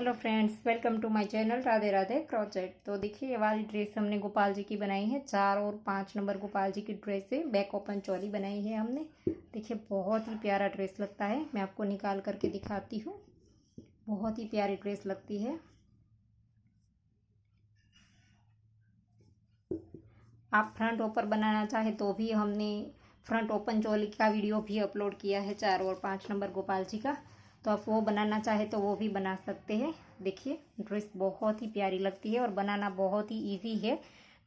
Hello friends, welcome to my channel Radhe Radhe crochet. तो देखिए, ये वाली ड्रेस हमने गोपाल जी की बनाई है। 4 और 5 नंबर गोपाल जी की ड्रेस है। बैक ओपन चोली बनाई है हमने। देखिए, बहुत ही प्यारा ड्रेस लगता है। मैं आपको निकाल करके दिखाती हूँ। बहुत ही प्यारी ड्रेस लगती है। आप फ्रंट ओपर बनाना चाहे तो भी हमने फ्रंट ओपन चोली का वीडियो भी अपलोड किया है 4 और 5 नंबर गोपाल जी का। तो आप वो बनाना चाहे तो वो भी बना सकते हैं। देखिए, ड्रेस बहुत ही प्यारी लगती है और बनाना बहुत ही इजी है।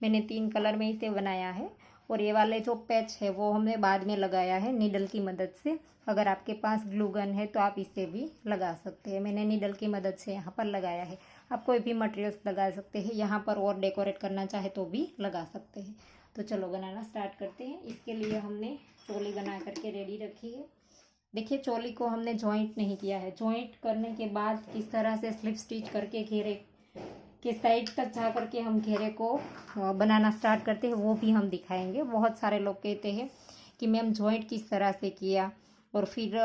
मैंने 3 कलर में इसे बनाया है। और ये वाले जो पैच है वो हमने बाद में लगाया है नीडल की मदद से। अगर आपके पास ग्लू गन है तो आप इसे भी लगा सकते हैं। मैंने नीडल की मदद से यहाँ पर लगाया है। आप कोई भी मटेरियल्स लगा सकते हैं यहाँ पर, और डेकोरेट करना चाहे तो भी लगा सकते हैं। तो चलो बनाना स्टार्ट करते हैं। इसके लिए हमने चोली बना करके रेडी रखी है। देखिए, चोली को हमने जॉइंट नहीं किया है। जॉइंट करने के बाद किस तरह से स्लिप स्टिच करके घेरे के साइड तक जा करके हम घेरे को बनाना स्टार्ट करते हैं, वो भी हम दिखाएंगे। बहुत सारे लोग कहते हैं कि मैम जॉइंट किस तरह से किया और फिर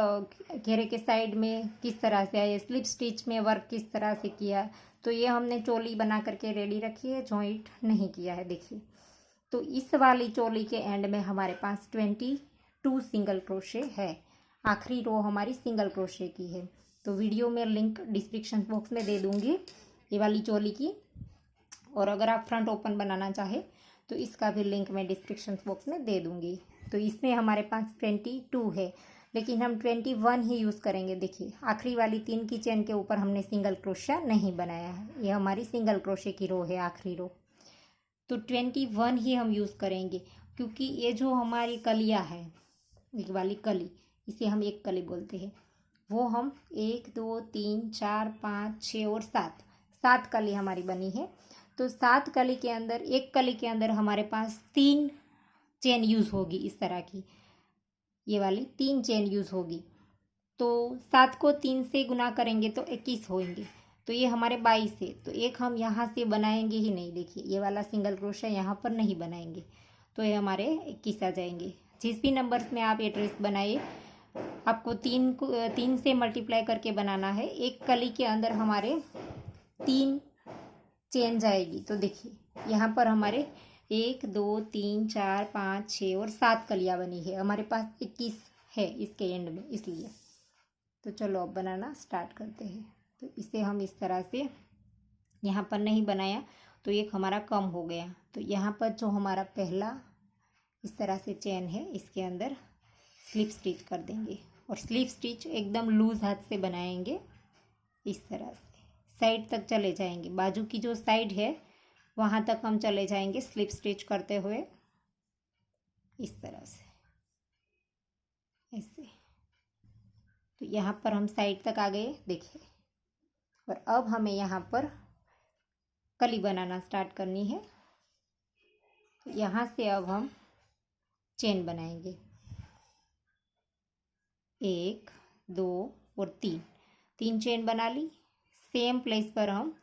घेरे के साइड में किस तरह से आया, स्लिप स्टिच में वर्क किस तरह से किया। तो ये हमने चोली बना करके रेडी रखी है, जॉइंट नहीं किया है। देखिए, तो इस वाली चोली के एंड में हमारे पास 22 सिंगल क्रोशे है। आखिरी रो हमारी सिंगल क्रोशे की है। तो वीडियो में लिंक डिस्क्रिप्शन बॉक्स में दे दूंगी ये वाली चोली की। और अगर आप फ्रंट ओपन बनाना चाहे तो इसका भी लिंक मैं डिस्क्रिप्शन बॉक्स में दे दूंगी। तो इसमें हमारे पास 22 है, लेकिन हम 21 ही यूज़ करेंगे। देखिए, आखिरी वाली 3 की चेन के ऊपर हमने सिंगल क्रोशा नहीं बनाया है। ये हमारी सिंगल क्रोशे की रो है, आखिरी रो। तो 21 ही हम यूज़ करेंगे, क्योंकि ये जो हमारी कलियाँ है, एक वाली कली, इसे हम एक कली बोलते हैं, वो हम 1 2 3 4 5 6 और 7 कली हमारी बनी है। तो 7 कली के अंदर, एक कली के अंदर हमारे पास 3 चेन यूज़ होगी। इस तरह की ये वाली 3 चेन यूज़ होगी। तो 7 को 3 से गुना करेंगे तो 21 होंगे। तो ये हमारे 22 है। तो एक हम यहाँ से बनाएंगे ही नहीं। देखिए, ये वाला सिंगल क्रोशा यहाँ पर नहीं बनाएंगे, तो ये हमारे 21 आ जाएंगे। जिस भी नंबर्स में आप ये ड्रेस बनाइए, आपको 3 से मल्टीप्लाई करके बनाना है। एक कली के अंदर हमारे 3 चेन जाएगी। तो देखिए, यहाँ पर हमारे 1 2 3 4 5 6 और 7 कलियाँ बनी है। हमारे पास 21 है इसके एंड में, इसलिए। तो चलो अब बनाना स्टार्ट करते हैं। तो इसे हम इस तरह से, यहाँ पर नहीं बनाया तो एक हमारा कम हो गया। तो यहाँ पर जो हमारा पहला इस तरह से चेन है, इसके अंदर स्लिप स्टिच कर देंगे। और स्लिप स्टिच एकदम लूज हाथ से बनाएंगे। इस तरह से साइड तक चले जाएंगे। बाजू की जो साइड है वहाँ तक हम चले जाएंगे स्लिप स्टिच करते हुए, इस तरह से, ऐसे। तो यहाँ पर हम साइड तक आ गए, देखिए। और अब हमें यहाँ पर कली बनाना स्टार्ट करनी है। तो यहाँ से अब हम चेन बनाएंगे, 1 2 और 3 चेन बना ली। सेम प्लेस पर हम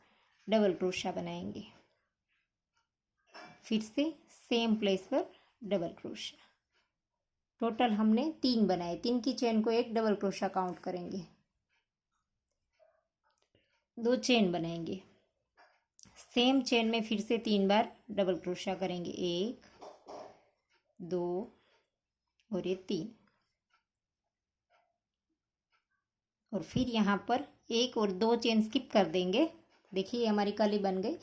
डबल क्रोशा बनाएंगे। फिर से सेम प्लेस पर डबल क्रोशा। टोटल हमने 3 बनाए। 3 की चेन को एक डबल क्रोशा काउंट करेंगे। 2 चेन बनाएंगे। सेम चेन में फिर से 3 बार डबल क्रोशा करेंगे, 1 2 और ये 3। और फिर यहाँ पर 1 और 2 चेन स्किप कर देंगे। देखिए, हमारी कली बन गई।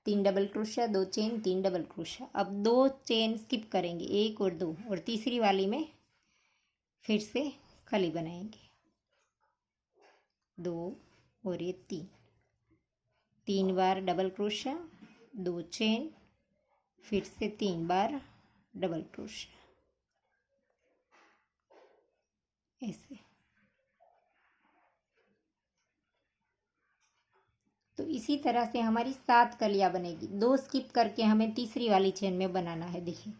3 double crochet, 2 chain, 3 double crochet. अब 2 चेन स्किप करेंगे, 1 और 2, और तीसरी वाली में फिर से कली बनाएंगे, 2 और ये 3 बार डबल क्रोशा, 2 चेन, फिर से 3 बार डबल क्रोशा, ऐसे। तो इसी तरह से हमारी 7 कलियाँ बनेगी। 2 स्किप करके हमें तीसरी वाली चेन में बनाना है। देखिए,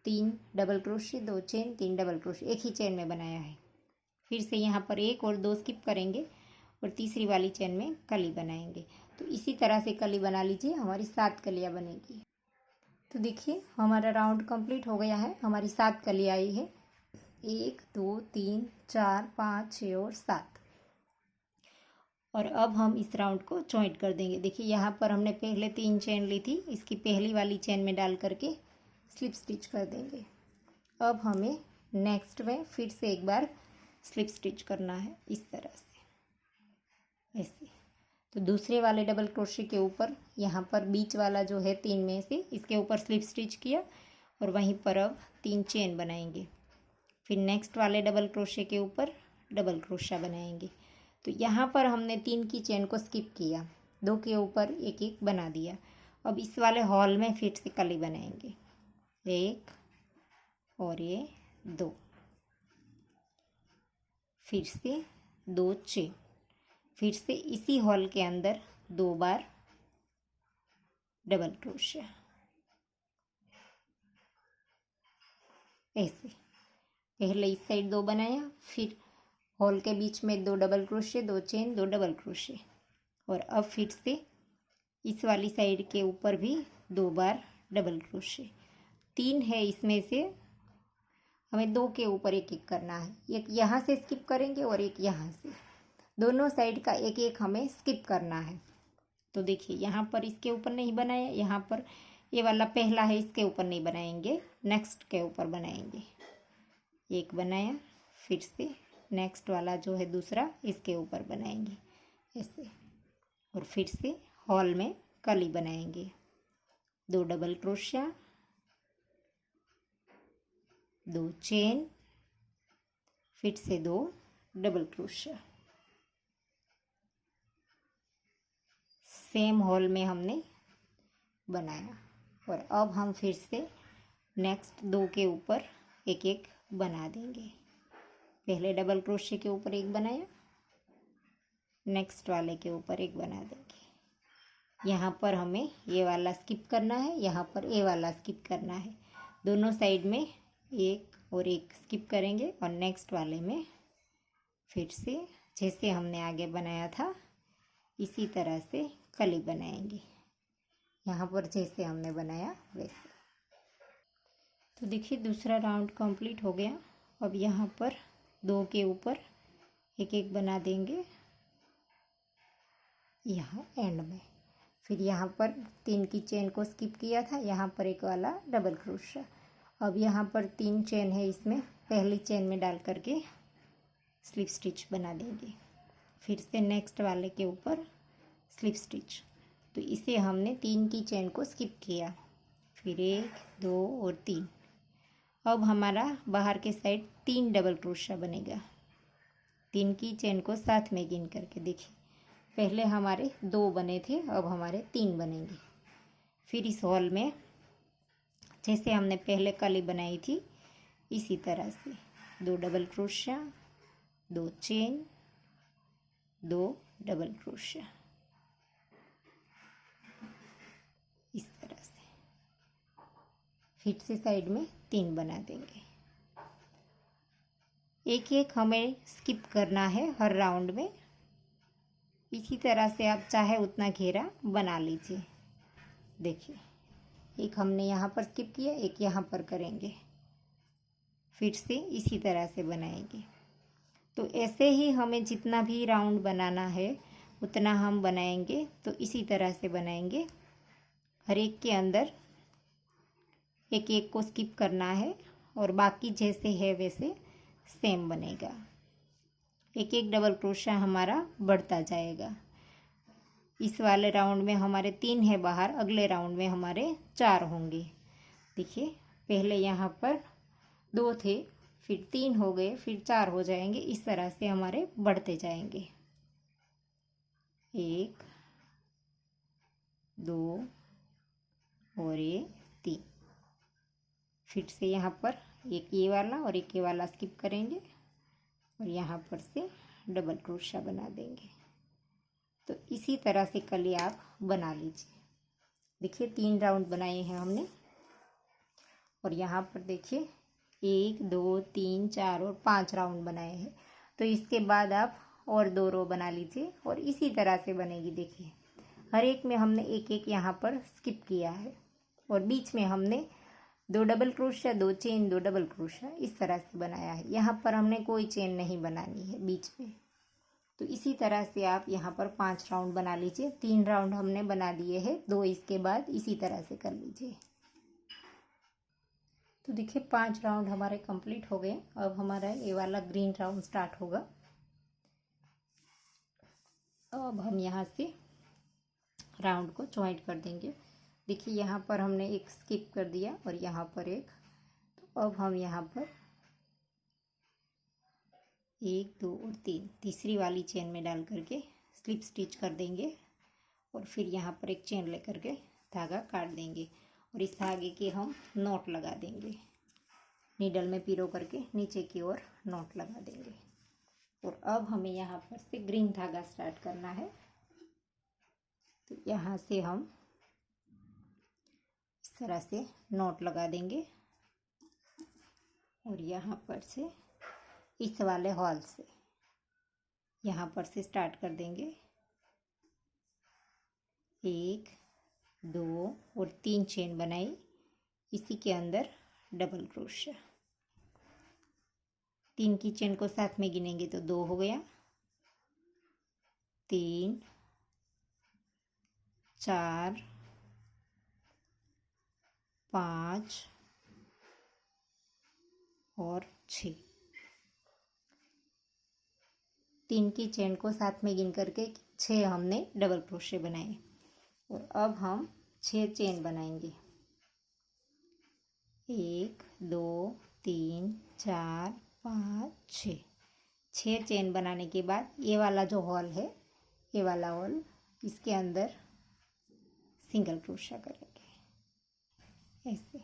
3 double crochet, 2 chain, 3 double crochet, एक ही चेन में बनाया है। फिर से यहाँ पर 1 और 2 स्किप करेंगे और तीसरी वाली चेन में कली बनाएंगे। तो इसी तरह से कली बना लीजिए, हमारी 7 कलियाँ बनेगी। तो देखिए, हमारा राउंड कंप्लीट हो गया है। हमारी 7 कलियाँ आई है, 1 2 3 4 5 6 और 7। और अब हम इस राउंड को जॉइंट कर देंगे। देखिए यहाँ पर हमने पहले 3 चेन ली थी, इसकी पहली वाली चेन में डाल करके स्लिप स्टिच कर देंगे। अब हमें नेक्स्ट में फिर से एक बार स्लिप स्टिच करना है इस तरह से, ऐसे। तो दूसरे वाले डबल क्रोशे के ऊपर यहाँ पर बीच वाला जो है 3 में से इसके ऊपर स्लिप स्टिच किया और वहीं पर अब 3 चेन बनाएंगे। फिर नेक्स्ट वाले डबल क्रोशे के ऊपर डबल क्रोशा बनाएंगे। तो यहाँ पर हमने 3 की चेन को स्किप किया, 2 के ऊपर एक एक बना दिया। अब इस वाले हॉल में फिर से कली बनाएंगे, 1 और ये 2, फिर से 2 चेन, फिर से इसी हॉल के अंदर 2 बार डबल क्रोशिया, ऐसे। पहले इस साइड 2 बनाया, फिर हॉल के बीच में 2 double crochet, 2 chain, 2 double crochet, और अब फिर से इस वाली साइड के ऊपर भी 2 बार डबल क्रोशिया। 3 है, इसमें से हमें 2 के ऊपर एक एक करना है। एक यहाँ से स्किप करेंगे और एक यहाँ से, दोनों साइड का एक एक हमें स्किप करना है। तो देखिए यहाँ पर इसके ऊपर नहीं बनाया, यहाँ पर ये वाला पहला है, इसके ऊपर नहीं बनाएंगे, नेक्स्ट के ऊपर बनाएंगे। एक बनाया, फिर से नेक्स्ट वाला जो है दूसरा, इसके ऊपर बनाएंगे ऐसे, और फिर से हॉल में कली बनाएंगे। 2 डबल क्रोशिया, 2 चेन, फिर से 2 डबल क्रोशिया। सेम हॉल में हमने बनाया, और अब हम फिर से नेक्स्ट 2 के ऊपर एक एक बना देंगे। पहले डबल क्रोशिया के ऊपर एक बनाया, नेक्स्ट वाले के ऊपर एक बना देंगे। यहाँ पर हमें ये वाला स्किप करना है, यहाँ पर ये वाला स्किप करना है। दोनों साइड में एक और एक स्किप करेंगे, और नेक्स्ट वाले में फिर से जैसे हमने आगे बनाया था इसी तरह से कली बनाएंगे, यहाँ पर जैसे हमने बनाया वैसे। तो देखिए दूसरा राउंड कंप्लीट हो गया। अब यहाँ पर 2 के ऊपर एक एक बना देंगे यहाँ एंड में। फिर यहाँ पर 3 की चेन को स्किप किया था, यहाँ पर एक वाला डबल क्रोशिया। अब यहाँ पर 3 चेन है, इसमें पहली चेन में डाल करके स्लिप स्टिच बना देंगे। फिर से नेक्स्ट वाले के ऊपर स्लिप स्टिच। तो इसे हमने 3 की चेन को स्किप किया, फिर 1, 2 और 3। अब हमारा बाहर के साइड 3 डबल क्रोशिया बनेगा। 3 की चेन को साथ में गिन करके देखिए, पहले हमारे 2 बने थे, अब हमारे 3 बनेंगे। फिर इस हॉल में जैसे हमने पहले कली बनाई थी इसी तरह से 2 double crochet, 2 chain, 2 double crochet, इस तरह से। फिर से साइड में 3 बना देंगे। एक एक हमें स्किप करना है हर राउंड में। इसी तरह से आप चाहे उतना घेरा बना लीजिए। देखिए एक हमने यहाँ पर स्किप किया, एक यहाँ पर करेंगे, फिर से इसी तरह से बनाएंगे। तो ऐसे ही हमें जितना भी राउंड बनाना है उतना हम बनाएंगे। तो इसी तरह से बनाएंगे, हर एक के अंदर एक एक को स्किप करना है, और बाकी जैसे है वैसे सेम बनेगा। एक एक डबल क्रोशिया हमारा बढ़ता जाएगा। इस वाले राउंड में हमारे 3 है बाहर, अगले राउंड में हमारे 4 होंगे। देखिए पहले यहाँ पर 2 थे, फिर 3 हो गए, फिर 4 हो जाएंगे। इस तरह से हमारे बढ़ते जाएंगे। 1, 2 और ये 3। फिर से यहाँ पर एक ये वाला और एक ये वाला स्किप करेंगे, और यहाँ पर से डबल क्रोशिया बना देंगे। तो इसी तरह से कली आप बना लीजिए। देखिए 3 राउंड बनाए हैं हमने, और यहाँ पर देखिए 1, 2, 3, 4 और 5 राउंड बनाए हैं। तो इसके बाद आप और 2 रो बना लीजिए, और इसी तरह से बनेगी। देखिए हर एक में हमने एक एक यहाँ पर स्किप किया है, और बीच में हमने 2 double crochet, 2 chain, 2 double crochet, इस तरह से बनाया है। यहाँ पर हमने कोई चेन नहीं बनानी है बीच में। तो इसी तरह से आप यहाँ पर 5 राउंड बना लीजिए। 3 राउंड हमने बना लिए हैं, 2 इसके बाद इसी तरह से कर लीजिए। तो देखिए 5 राउंड हमारे कंप्लीट हो गए। अब हमारा ये वाला ग्रीन राउंड स्टार्ट होगा। अब हम यहाँ से राउंड को ज्वाइंट कर देंगे। देखिए यहाँ पर हमने एक स्किप कर दिया और यहाँ पर एक। तो अब हम यहाँ पर 1 2 और 3 तीसरी वाली चेन में डाल करके स्लिप स्टिच कर देंगे और फिर यहाँ पर एक चेन लेकर के धागा काट देंगे और इस धागे के हम नॉट लगा देंगे। नीडल में पिरो करके नीचे की ओर नॉट लगा देंगे। और अब हमें यहाँ पर से ग्रीन धागा स्टार्ट करना है। तो यहाँ से हम इस तरह से नॉट लगा देंगे और यहाँ पर से इस वाले हॉल से यहाँ पर से स्टार्ट कर देंगे। 1 2 और 3 चेन बनाई, इसी के अंदर डबल क्रोशिया। 3 की चेन को साथ में गिनेंगे तो 2 हो गया, 3 4 5 और 6। 3 की चेन को साथ में गिन करके 6 हमने डबल क्रोशे बनाए। और अब हम 6 चेन बनाएंगे। 1 2 3 4 5 6। 6 चेन बनाने के बाद ये वाला जो हॉल है, ये वाला हॉल, इसके अंदर सिंगल क्रोशा करेंगे ऐसे।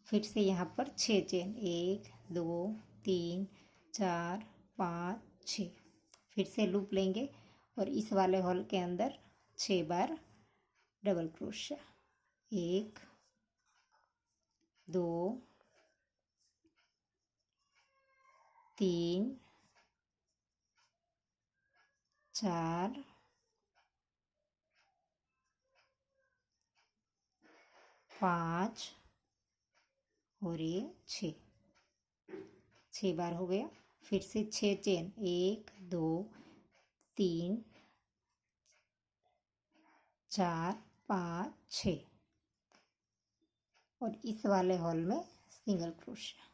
फिर से यहाँ पर 6 चेन, 1 2 3 4 5 6। फिर से लूप लेंगे और इस वाले हॉल के अंदर 6 बार डबल क्रोशिया। 1 2 3 4 5 और ये 6 बार हो गया। फिर से 6 चेन, 1 2 3 4 5 6 और इस वाले हॉल में सिंगल क्रोशिया।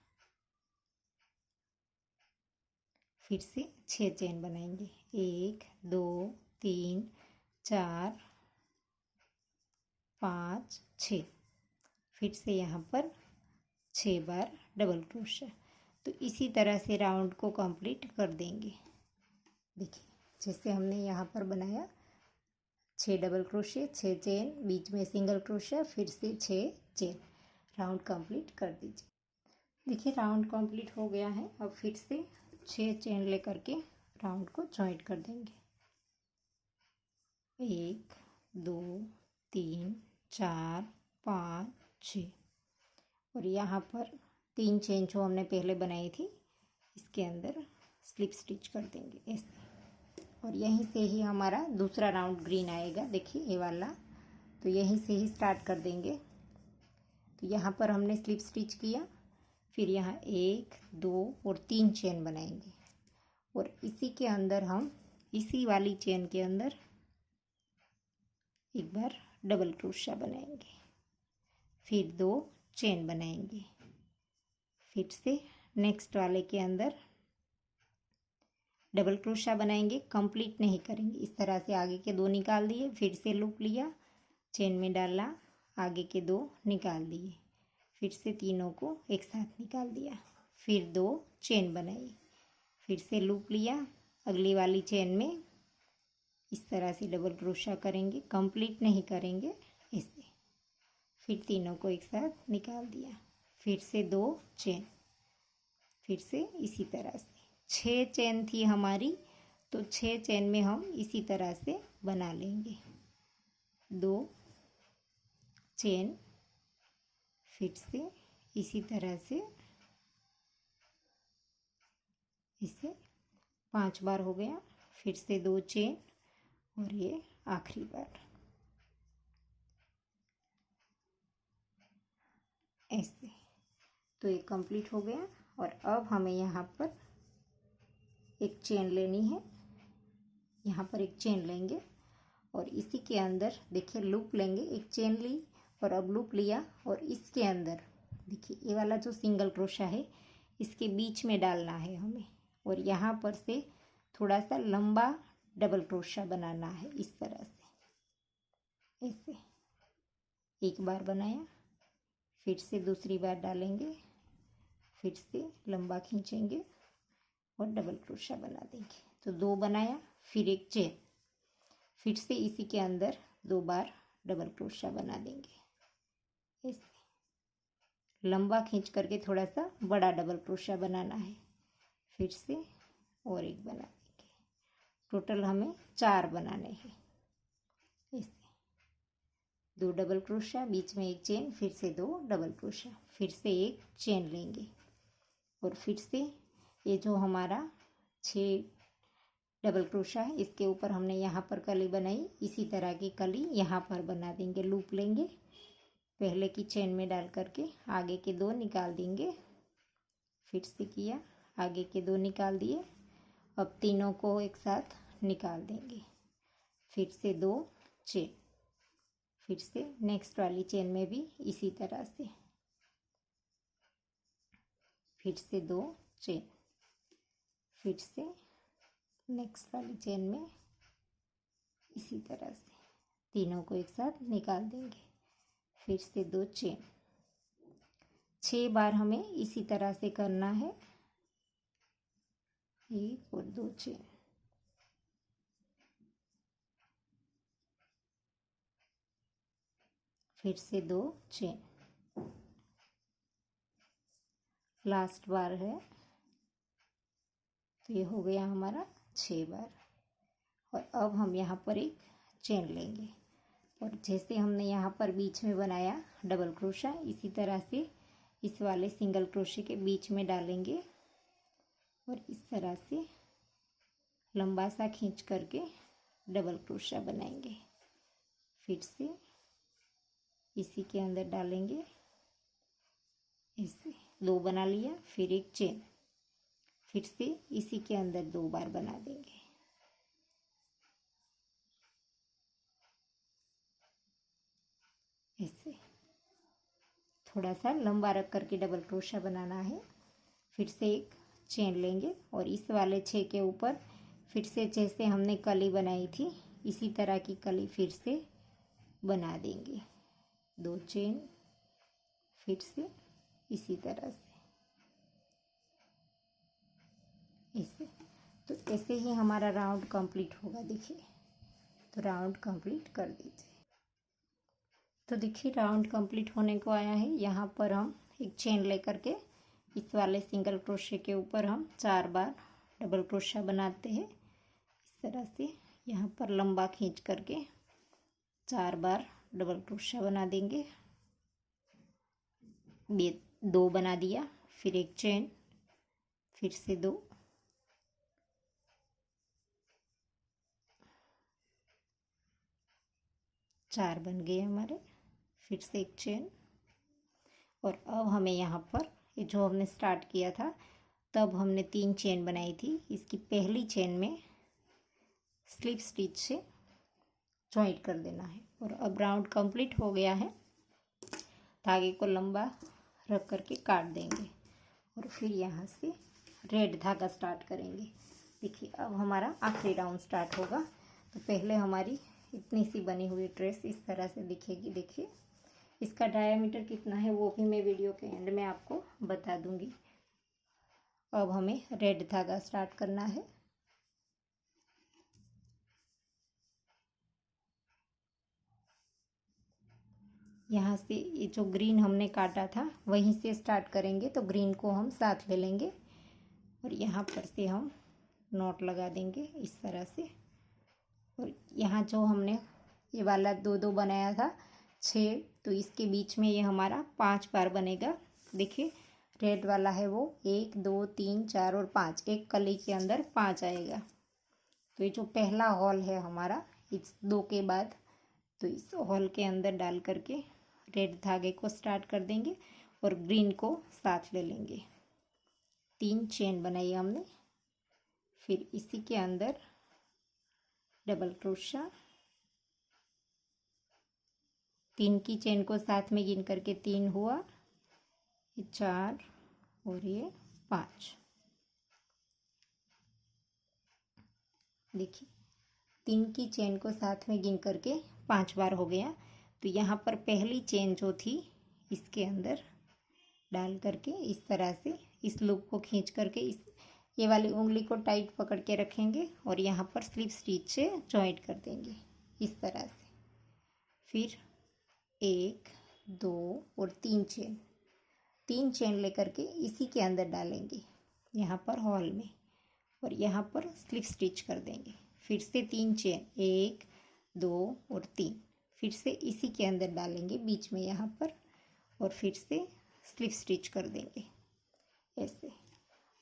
फिर से 6 चेन बनाएंगे, 1 2 3 4 5 6। फिर से यहाँ पर 6 बार डबल क्रोशिया। तो इसी तरह से राउंड को कंप्लीट कर देंगे। देखिए जैसे हमने यहाँ पर बनाया, 6 डबल क्रोशिया, 6 चेन, बीच में सिंगल क्रोशिया, फिर से 6 चेन। राउंड कंप्लीट कर दीजिए। देखिए राउंड कंप्लीट हो गया है। अब फिर से 6 चेन लेकर के राउंड को जॉइंट कर देंगे। 1 2 3 4 5 6 और यहाँ पर 3 चेन जो हमने पहले बनाई थी, इसके अंदर स्लिप स्टिच कर देंगे ऐसे। और यहीं से ही हमारा दूसरा राउंड ग्रीन आएगा। देखिए ये वाला, तो यहीं से ही स्टार्ट कर देंगे। तो यहाँ पर हमने स्लिप स्टिच किया, फिर यहाँ 1 2 और 3 चेन बनाएंगे और इसी के अंदर हम इसी वाली चेन के अंदर एक बार डबल क्रोशिया बनाएंगे, फिर 2 चेन बनाएंगे, फिर से नेक्स्ट वाले के अंदर डबल क्रोशिया बनाएंगे। कंप्लीट नहीं करेंगे, इस तरह से आगे के 2 निकाल दिए, फिर से लूप लिया, चेन में डाला, आगे के 2 निकाल दिए, फिर से तीनों को एक साथ निकाल दिया, फिर 2 चेन बनाई, फिर से लूप लिया, अगली वाली चेन में इस तरह से डबल क्रोशिया करेंगे। कंप्लीट नहीं करेंगे ऐसे। फिर तीनों को एक साथ निकाल दिया, फिर से 2 चेन, फिर से इसी तरह से 6 चेन थी हमारी, तो 6 चेन में हम इसी तरह से बना लेंगे। 2 चेन, फिर से इसी तरह से इसे 5 बार हो गया, फिर से 2 चेन और ये आखिरी बार ऐसे। तो ये कंप्लीट हो गया। और अब हमें यहाँ पर एक चेन लेनी है, यहाँ पर एक चेन लेंगे और इसी के अंदर देखिए लूप लेंगे, एक चेन ली और अब लूप लिया और इसके अंदर देखिए ये वाला जो सिंगल क्रोशा है इसके बीच में डालना है हमें और यहाँ पर से थोड़ा सा लंबा डबल क्रोशा बनाना है इस तरह से। ऐसे एक बार बनाया, फिर से दूसरी बार डालेंगे, फिर से लंबा खींचेंगे और डबल क्रोशा बना देंगे। तो 2 बनाया, फिर एक चेन, फिर से इसी के अंदर 2 बार डबल क्रोशा बना देंगे। ऐसे लंबा खींच करके थोड़ा सा बड़ा डबल क्रोशा बनाना है, फिर से और एक बना देंगे। टोटल हमें 4 बनाने हैं। ऐसे 2 डबल क्रोशा, बीच में एक चेन, फिर से 2 डबल क्रोशा, फिर से एक चेन लेंगे और फिर से ये जो हमारा 6 डबल क्रोशा है इसके ऊपर हमने यहाँ पर कली बनाई, इसी तरह की कली यहाँ पर बना देंगे। लूप लेंगे, पहले की चेन में डाल करके आगे के 2 निकाल देंगे, फिर से किया, आगे के 2 निकाल दिए, अब तीनों को एक साथ निकाल देंगे, फिर से 2 चेन, फिर से नेक्स्ट वाली चेन में भी इसी तरह से, फिर से 2 चेन, फिर से नेक्स्ट वाली चेन में इसी तरह से तीनों को एक साथ निकाल देंगे, फिर से 2 चेन। 6 बार हमें इसी तरह से करना है, 1 और 2 चेन, फिर से 2 चेन, लास्ट बार है। तो ये हो गया हमारा 6 बार। और अब हम यहाँ पर एक चेन लेंगे और जैसे हमने यहाँ पर बीच में बनाया डबल क्रोशा, इसी तरह से इस वाले सिंगल क्रोशे के बीच में डालेंगे और इस तरह से लंबा सा खींच करके डबल क्रोशा बनाएंगे, फिर से इसी के अंदर डालेंगे, ऐसे 2 बना लिया, फिर एक चेन, फिर से इसी के अंदर 2 बार बना देंगे, ऐसे थोड़ा सा लंबा रख करके डबल क्रोशा बनाना है। फिर से एक चेन लेंगे और इस वाले 6 के ऊपर फिर से जैसे हमने कली बनाई थी इसी तरह की कली फिर से बना देंगे, 2 चेन, फिर से इसी तरह से, ऐसे। तो ऐसे ही हमारा राउंड कंप्लीट होगा। देखिए, तो राउंड कंप्लीट कर दीजिए। तो देखिए राउंड कंप्लीट होने को आया है। यहाँ पर हम एक चेन लेकर के इस वाले सिंगल क्रोशे के ऊपर हम 4 बार डबल क्रोशा बनाते हैं इस तरह से। यहाँ पर लंबा खींच करके 4 बार डबल क्रोशा बना देंगे, 2 बना दिया, फिर एक चेन, फिर से 2, चार बन गए हमारे, फिर से एक चेन। और अब हमें यहाँ पर ये जो हमने स्टार्ट किया था तब हमने 3 चेन बनाई थी, इसकी पहली चेन में स्लिप स्टिच से जॉइंट कर देना है। और अब राउंड कंप्लीट हो गया है, धागे को लंबा रख करके काट देंगे और फिर यहाँ से रेड धागा स्टार्ट करेंगे। देखिए अब हमारा आखिरी राउंड स्टार्ट होगा। तो पहले हमारी इतनी सी बनी हुई ड्रेस इस तरह से दिखेगी। देखिए इसका डायामीटर कितना है वो भी मैं वीडियो के एंड में आपको बता दूंगी। अब हमें रेड धागा स्टार्ट करना है। यहाँ से ये जो ग्रीन हमने काटा था वहीं से स्टार्ट करेंगे, तो ग्रीन को हम साथ ले लेंगे और यहाँ पर से हम नॉट लगा देंगे इस तरह से। और यहाँ जो हमने ये वाला 2-2 बनाया था 6, तो इसके बीच में ये हमारा 5 बार बनेगा। देखिए रेड वाला है वो 1 2 3 4 और 5, एक कली के अंदर 5 आएगा। तो ये जो पहला हॉल है हमारा इस 2 के बाद, तो इस हॉल के अंदर डाल करके रेड धागे को स्टार्ट कर देंगे और ग्रीन को साथ ले लेंगे। 3 चेन बनाई हमने, फिर इसी के अंदर डबल क्रोशा, 3 की चेन को साथ में गिन करके 3 हुआ, ये 4 और ये 5। देखिए 3 की चेन को साथ में गिन करके 5 बार हो गया। तो यहाँ पर पहली चेन जो थी इसके अंदर डाल करके इस तरह से इस लूप को खींच करके इस ये वाली उंगली को टाइट पकड़ के रखेंगे और यहाँ पर स्लिप स्टिच से जॉइंट कर देंगे इस तरह से। फिर 1 2 और 3 चेन लेकर के इसी के अंदर डालेंगे यहाँ पर हॉल में और यहाँ पर स्लिप स्टिच कर देंगे। फिर से 3 चेन, 1 2 और 3, फिर से इसी के अंदर डालेंगे बीच में यहाँ पर और फिर से स्लिप स्टिच कर देंगे ऐसे।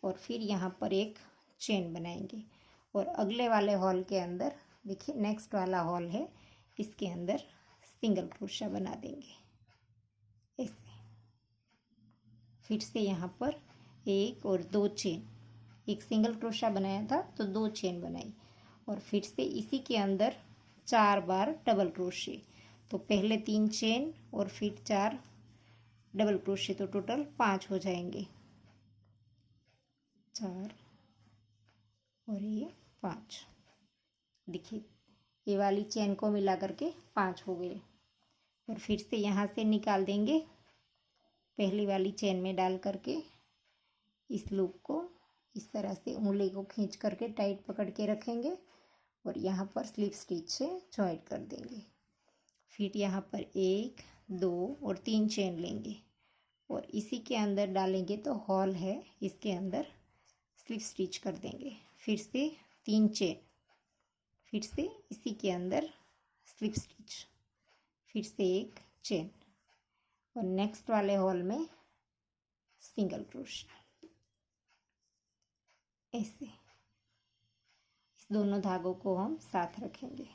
और फिर यहाँ पर एक चेन बनाएंगे और अगले वाले हॉल के अंदर देखिए नेक्स्ट वाला हॉल है, इसके अंदर सिंगल क्रोशा बना देंगे ऐसे। फिर से यहाँ पर 1 और 2 चेन, एक सिंगल क्रोशा बनाया था तो 2 चेन बनाई और फिर से इसी के अंदर 4 बार डबल क्रोशे। तो पहले 3 चेन और फिर 4 डबल क्रोशे, तो टोटल 5 हो जाएंगे, 4 और ये 5। देखिए ये वाली चेन को मिला करके 5 हो गए और फिर से यहाँ से निकाल देंगे पहली वाली चेन में डाल करके इस लूप को इस तरह से उंगली को खींच करके टाइट पकड़ के रखेंगे और यहाँ पर स्लिप स्टिच से जॉइंट कर देंगे। फिर यहाँ पर 1 2 और 3 चेन लेंगे और इसी के अंदर डालेंगे तो हॉल है, इसके अंदर स्लिप स्टिच कर देंगे। फिर से 3 चेन, फिर से इसी के अंदर स्लिप स्टिच, फिर से 1 चेन और नेक्स्ट वाले हॉल में सिंगल क्रोशा ऐसे। इस दोनों धागों को हम साथ रखेंगे।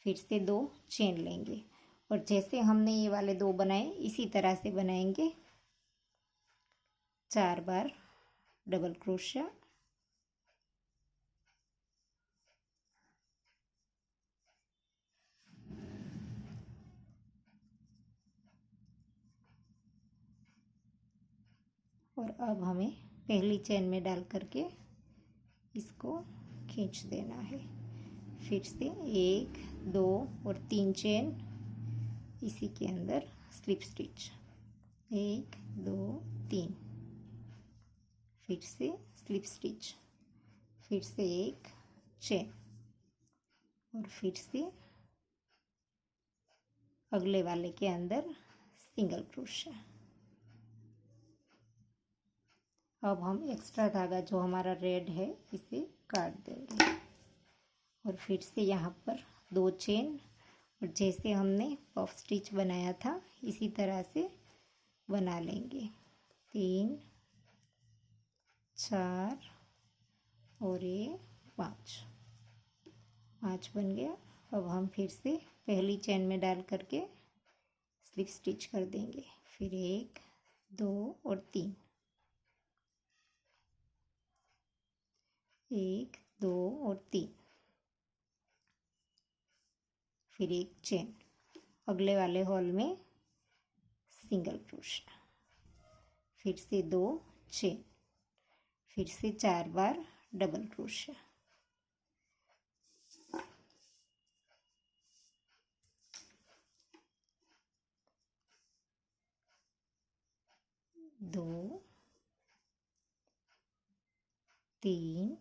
फिर से 2 चेन लेंगे और जैसे हमने ये वाले 2 बनाए इसी तरह से बनाएंगे, 4 बार डबल क्रोशा, और अब हमें पहली चेन में डाल करके इसको खींच देना है। फिर से 1 2 और 3 चेन इसी के अंदर स्लिप स्टिच, 1 2 3, फिर से स्लिप स्टिच, फिर से 1 चेन और फिर से अगले वाले के अंदर सिंगल क्रोशा। अब हम एक्स्ट्रा धागा जो हमारा रेड है इसे काट देंगे और फिर से यहाँ पर 2 चेन और जैसे हमने पफ स्टिच बनाया था इसी तरह से बना लेंगे, 3 4 और ये 5 बन गया। अब हम फिर से पहली चेन में डाल करके स्लिप स्टिच कर देंगे, फिर 1 2 और 3, 1 2 और 3, फिर 1 चेन, अगले वाले हॉल में सिंगल क्रोशा, फिर से 2 चेन, फिर से 4 बार डबल क्रोशा, दो 3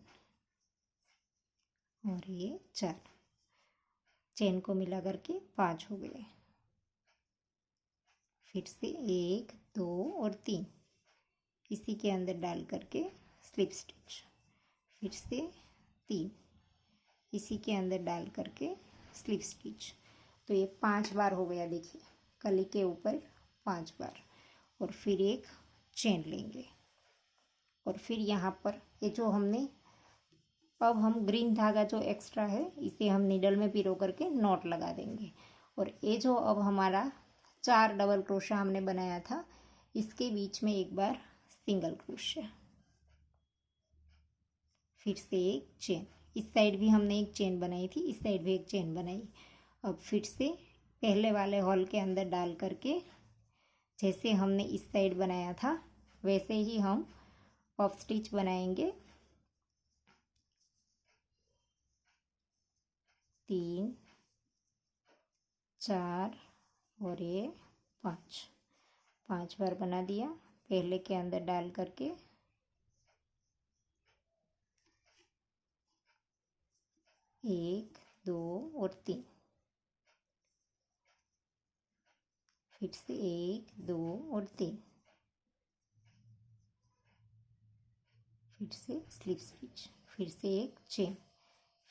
और ये 4 चेन को मिला करके 5 हो गए। फिर से 1 2 और 3 इसी के अंदर डाल करके स्लिप स्टिच, फिर से 3 इसी के अंदर डाल करके स्लिप स्टिच। तो ये 5 बार हो गया, देखिए कली के ऊपर 5 बार और फिर एक चेन लेंगे और फिर यहाँ पर ये जो हमने अब हम ग्रीन धागा जो एक्स्ट्रा है इसे हम नीडल में पिरो करके नॉट लगा देंगे और ये जो अब हमारा 4 डबल क्रोशा हमने बनाया था इसके बीच में एक बार सिंगल क्रोशा, फिर से एक चेन। इस साइड भी हमने एक चेन बनाई थी, इस साइड भी एक चेन बनाई। अब फिर से पहले वाले हॉल के अंदर डाल करके जैसे हमने इस साइड बनाया था वैसे ही हम पफ स्टिच बनाएंगे। 3 4 और ये 5 बार बना दिया पहले के अंदर डाल करके। 1 2 और 3, फिर से 1 2 और 3, फिर से स्लिप स्टिच, फिर से एक चेन,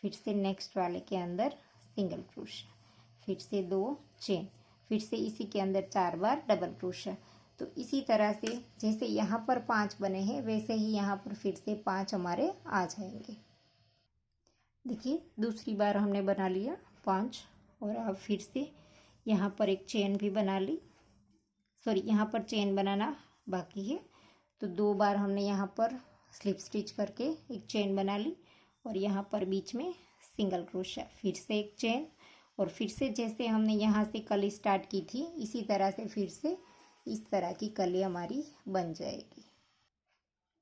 फिर से नेक्स्ट वाले के अंदर सिंगल क्रोशे, फिर से 2 चेन, फिर से इसी के अंदर 4 बार डबल क्रोशा। तो इसी तरह से जैसे यहाँ पर 5 बने हैं वैसे ही यहाँ पर फिर से 5 हमारे आ जाएंगे। देखिए दूसरी बार हमने बना लिया 5 और अब फिर से यहाँ पर एक चेन भी बना ली। सॉरी, यहाँ पर चेन बनाना बाकी है, तो 2 बार हमने यहाँ पर स्लिप स्टिच करके एक चेन बना ली और यहाँ पर बीच में सिंगल क्रोशा, फिर से एक चेन और फिर से जैसे हमने यहाँ से कली स्टार्ट की थी इसी तरह से फिर से इस तरह की कली हमारी बन जाएगी।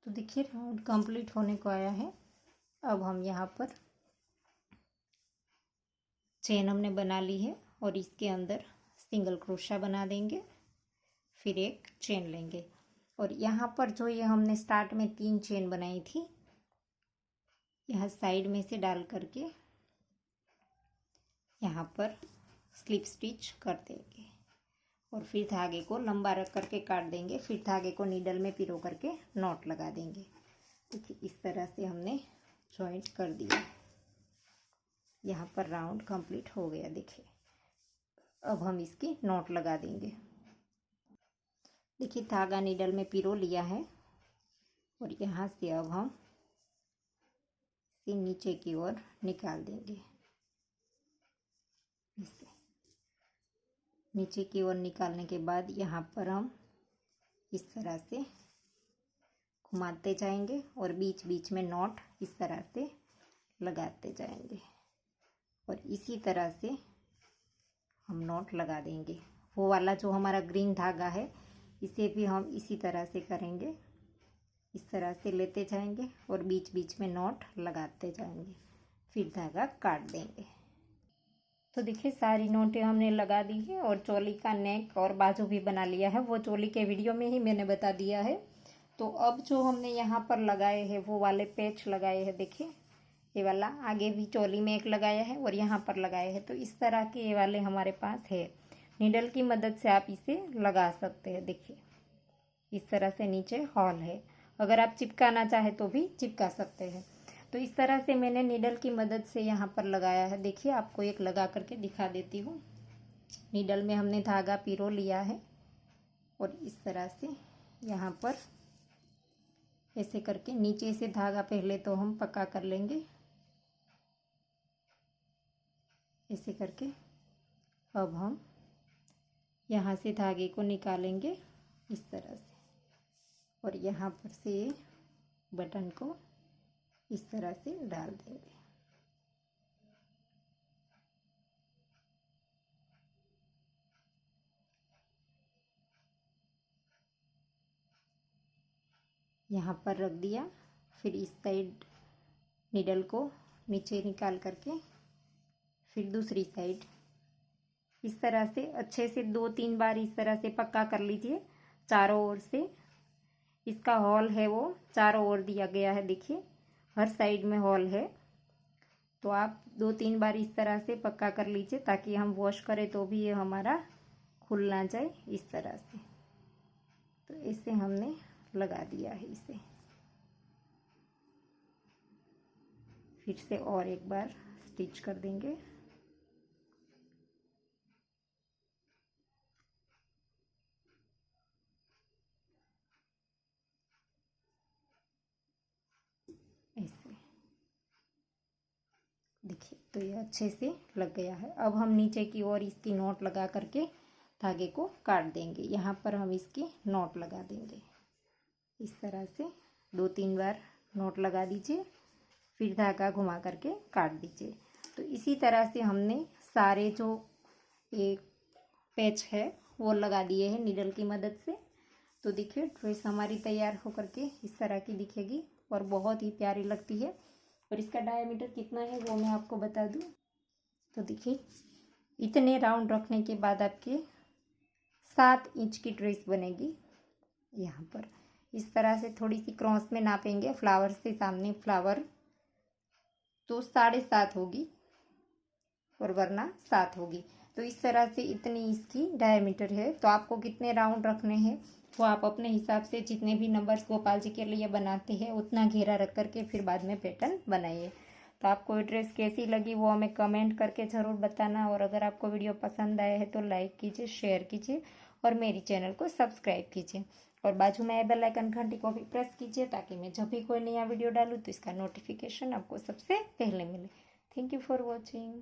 तो देखिए राउंड कंप्लीट होने को आया है। अब हम यहाँ पर चेन हमने बना ली है और इसके अंदर सिंगल क्रोशा बना देंगे, फिर एक चेन लेंगे और यहाँ पर जो ये हमने स्टार्ट में 3 चेन बनाई थी यहाँ साइड में से डाल करके यहाँ पर स्लिप स्टिच कर देंगे और फिर धागे को लंबा रख करके काट देंगे, फिर धागे को नीडल में पिरो करके नॉट लगा देंगे। देखिए इस तरह से हमने जॉइंट कर दिया। यहाँ पर राउंड कंप्लीट हो गया। देखिए अब हम इसकी नॉट लगा देंगे। देखिए धागा नीडल में पिरो लिया है और यहाँ से अब हम इसे नीचे की ओर निकाल देंगे। इसे नीचे की ओर निकालने के बाद यहाँ पर हम इस तरह से घुमाते जाएंगे और बीच बीच में नॉट इस तरह से लगाते जाएंगे और इसी तरह से हम नॉट लगा देंगे। वो वाला जो हमारा ग्रीन धागा है इसे भी हम इसी तरह से करेंगे, इस तरह से लेते जाएंगे और बीच बीच में नॉट लगाते जाएंगे, फिर धागा काट देंगे। तो देखिए सारी नोटें हमने लगा दी है और चोली का नेक और बाजू भी बना लिया है, वो चोली के वीडियो में ही मैंने बता दिया है। तो अब जो हमने यहाँ पर लगाए हैं वो वाले पैच लगाए हैं। देखिए ये वाला आगे भी चोली में एक लगाया है और यहाँ पर लगाए हैं, तो इस तरह के ये वाले हमारे पास है। नीडल की मदद से आप इसे लगा सकते हैं। देखिए इस तरह से नीचे हॉल है, अगर आप चिपकाना चाहे तो भी चिपका सकते हैं। तो इस तरह से मैंने नीडल की मदद से यहाँ पर लगाया है। देखिए आपको एक लगा करके दिखा देती हूँ। नीडल में हमने धागा पिरो लिया है और इस तरह से यहाँ पर ऐसे करके नीचे से धागा पहले तो हम पक्का कर लेंगे ऐसे करके। अब हम यहाँ से धागे को निकालेंगे इस तरह से और यहाँ पर से बटन को इस तरह से डाल देंगे। यहाँ पर रख दिया, फिर इस साइड नीडल को नीचे निकाल करके फिर दूसरी साइड इस तरह से अच्छे से 2-3 बार इस तरह से पक्का कर लीजिए चारों ओर से। इसका हॉल है वो चारों ओर दिया गया है, देखिए हर साइड में हॉल है। तो आप 2-3 बार इस तरह से पक्का कर लीजिए ताकि हम वॉश करें तो भी ये हमारा खुल ना जाए इस तरह से। तो इसे हमने लगा दिया है इसे। फिर से और एक बार स्टिच कर देंगे। ऐसे देखिए तो ये अच्छे से लग गया है। अब हम नीचे की ओर इसकी नॉट लगा करके धागे को काट देंगे। यहाँ पर हम इसकी नॉट लगा देंगे इस तरह से। 2-3 बार नॉट लगा दीजिए फिर धागा घुमा करके काट दीजिए। तो इसी तरह से हमने सारे जो एक पैच है वो लगा दिए हैं नीडल की मदद से। तो देखिए ड्रेस हमारी तैयार होकर के इस तरह की दिखेगी और बहुत ही प्यारी लगती है। और इसका डायमीटर कितना है वो मैं आपको बता दूं। तो देखिए इतने राउंड रखने के बाद आपके 7 इंच की ड्रेस बनेगी। यहाँ पर इस तरह से थोड़ी सी क्रॉस में नापेंगे फ्लावर से, सामने फ्लावर तो 7.5 होगी और वरना 7 होगी। तो इस तरह से इतनी इसकी डायमीटर है। तो आपको कितने राउंड रखने हैं वो आप अपने हिसाब से जितने भी नंबर्स गोपाल जी के लिए बनाते हैं उतना घेरा रख करके फिर बाद में पैटर्न बनाइए। तो आपको ये ड्रेस कैसी लगी वो हमें कमेंट करके ज़रूर बताना। और अगर आपको वीडियो पसंद आया है तो लाइक कीजिए, शेयर कीजिए और मेरी चैनल को सब्सक्राइब कीजिए। और बाजू में बेल आइकन घंटी को भी प्रेस कीजिए ताकि मैं जब भी कोई नया वीडियो डालूँ तो इसका नोटिफिकेशन आपको सबसे पहले मिले। Thank you for watching.